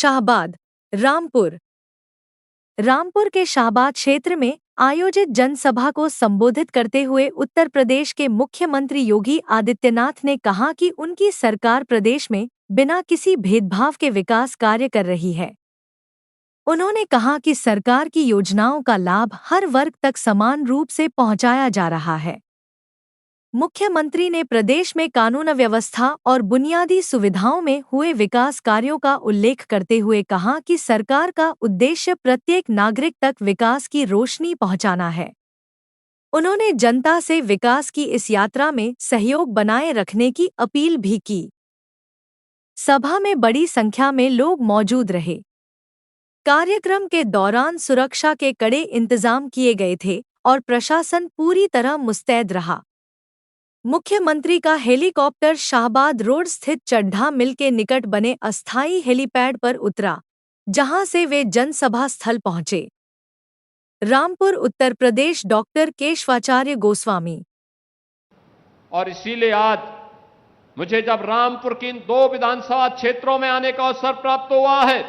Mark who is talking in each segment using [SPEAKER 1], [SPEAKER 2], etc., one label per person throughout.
[SPEAKER 1] शाहबाद, रामपुर। रामपुर के शाहबाद क्षेत्र में आयोजित जनसभा को संबोधित करते हुए उत्तर प्रदेश के मुख्यमंत्री योगी आदित्यनाथ ने कहा कि उनकी सरकार प्रदेश में बिना किसी भेदभाव के विकास कार्य कर रही है। उन्होंने कहा कि सरकार की योजनाओं का लाभ हर वर्ग तक समान रूप से पहुंचाया जा रहा है। मुख्यमंत्री ने प्रदेश में कानून व्यवस्था और बुनियादी सुविधाओं में हुए विकास कार्यों का उल्लेख करते हुए कहा कि सरकार का उद्देश्य प्रत्येक नागरिक तक विकास की रोशनी पहुंचाना है। उन्होंने जनता से विकास की इस यात्रा में सहयोग बनाए रखने की अपील भी की। सभा में बड़ी संख्या में लोग मौजूद रहे। कार्यक्रम के दौरान सुरक्षा के कड़े इंतजाम किए गए थे और प्रशासन पूरी तरह मुस्तैद रहा। मुख्यमंत्री का हेलीकॉप्टर शाहबाद रोड स्थित चड्ढा मिल के निकट बने अस्थायी हेलीपैड पर उतरा, जहां से वे जनसभा स्थल पहुंचे। रामपुर, उत्तर प्रदेश। डॉक्टर केशवाचार्य गोस्वामी।
[SPEAKER 2] और इसीलिए आज मुझे जब रामपुर की इन 2 विधानसभा क्षेत्रों में आने का अवसर प्राप्त हुआ है,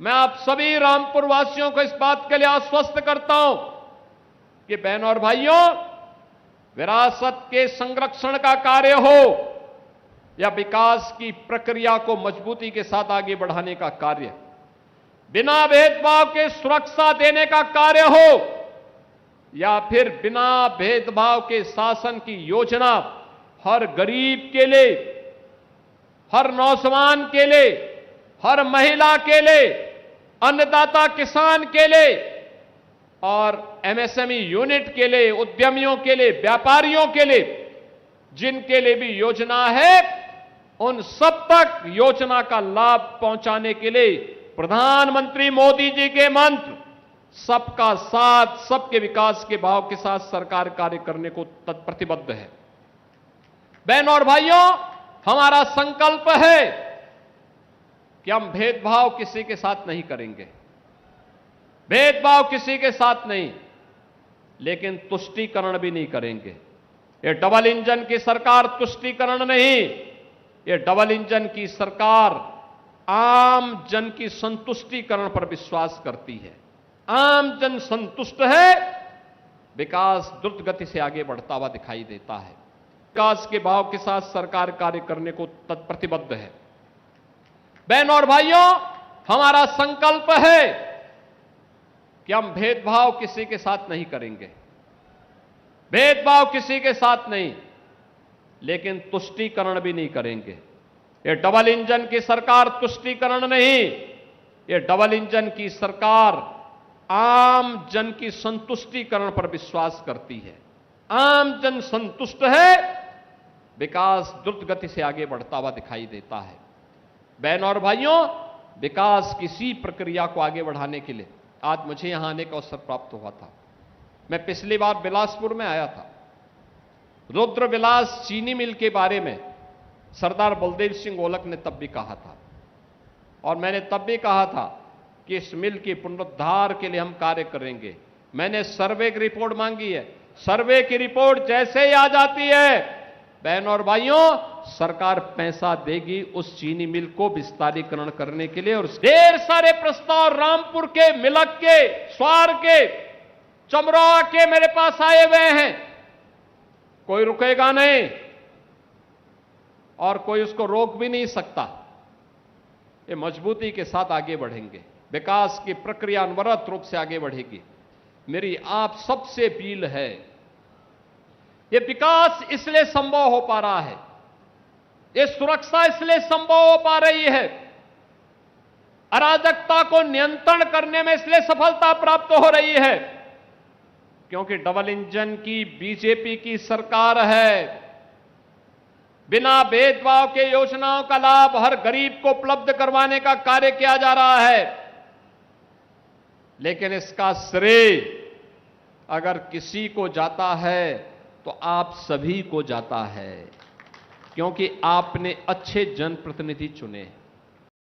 [SPEAKER 2] मैं आप सभी रामपुर वासियों को इस बात के लिए आश्वस्त करता हूं कि बहनों और भाइयों, विरासत के संरक्षण का कार्य हो या विकास की प्रक्रिया को मजबूती के साथ आगे बढ़ाने का कार्य, बिना भेदभाव के सुरक्षा देने का कार्य हो या फिर बिना भेदभाव के शासन की योजना हर गरीब के लिए, हर नौजवान के लिए, हर महिला के लिए, अन्नदाता किसान के लिए और एमएसएमई यूनिट के लिए, उद्यमियों के लिए, व्यापारियों के लिए, जिनके लिए भी योजना है, उन सब तक योजना का लाभ पहुंचाने के लिए प्रधानमंत्री मोदी जी के मंत्र सबका साथ, सबके विकास के भाव के साथ सरकार कार्य करने को प्रतिबद्ध है। बहनों और भाइयों, हमारा संकल्प है कि हम भेदभाव किसी के साथ नहीं करेंगे, भेदभाव किसी के साथ नहीं, लेकिन तुष्टीकरण भी नहीं करेंगे। ये डबल इंजन की सरकार तुष्टीकरण नहीं, ये डबल इंजन की सरकार आम जन की संतुष्टीकरण पर विश्वास करती है। आम जन संतुष्ट है, विकास द्रुत गति से आगे बढ़ता हुआ दिखाई देता है। विकास के भाव के साथ सरकार कार्य करने को प्रतिबद्ध है। बहनों और भाइयों, हमारा संकल्प है कि हम भेदभाव किसी के साथ नहीं करेंगे, भेदभाव किसी के साथ नहीं, लेकिन तुष्टीकरण भी नहीं करेंगे। ये डबल इंजन की सरकार तुष्टीकरण नहीं, ये डबल इंजन की सरकार आम जन की संतुष्टीकरण पर विश्वास करती है। आम जन संतुष्ट है, विकास द्रुत गति से आगे बढ़ता हुआ दिखाई देता है। बहनों और भाइयों, विकास किसी प्रक्रिया को आगे बढ़ाने के लिए आज मुझे यहां आने का अवसर प्राप्त हुआ था। मैं पिछली बार बिलासपुर में आया था। रुद्र विलास चीनी मिल के बारे में सरदार बलदेव सिंह ओलक ने तब भी कहा था, और मैंने तब भी कहा था कि इस मिल के पुनरुद्धार के लिए हम कार्य करेंगे। मैंने सर्वे की रिपोर्ट मांगी है। सर्वे की रिपोर्ट जैसे ही आ जाती है, बहनों और भाइयों, सरकार पैसा देगी उस चीनी मिल को विस्तारीकरण करने के लिए। और ढेर सारे प्रस्ताव रामपुर के, मिलक के, स्वार के, चमरोआ के मेरे पास आए हुए हैं। कोई रुकेगा नहीं और कोई उसको रोक भी नहीं सकता। ये मजबूती के साथ आगे बढ़ेंगे, विकास की प्रक्रिया अनवरत रूप से आगे बढ़ेगी। मेरी आप सबसे अपील है, ये विकास इसलिए संभव हो पा रहा है, ये सुरक्षा इसलिए संभव हो पा रही है, अराजकता को नियंत्रण करने में इसलिए सफलता प्राप्त हो रही है क्योंकि डबल इंजन की बीजेपी की सरकार है। बिना भेदभाव के योजनाओं का लाभ हर गरीब को उपलब्ध करवाने का कार्य किया जा रहा है, लेकिन इसका श्रेय अगर किसी को जाता है तो आप सभी को जाता है, क्योंकि आपने अच्छे जनप्रतिनिधि चुने।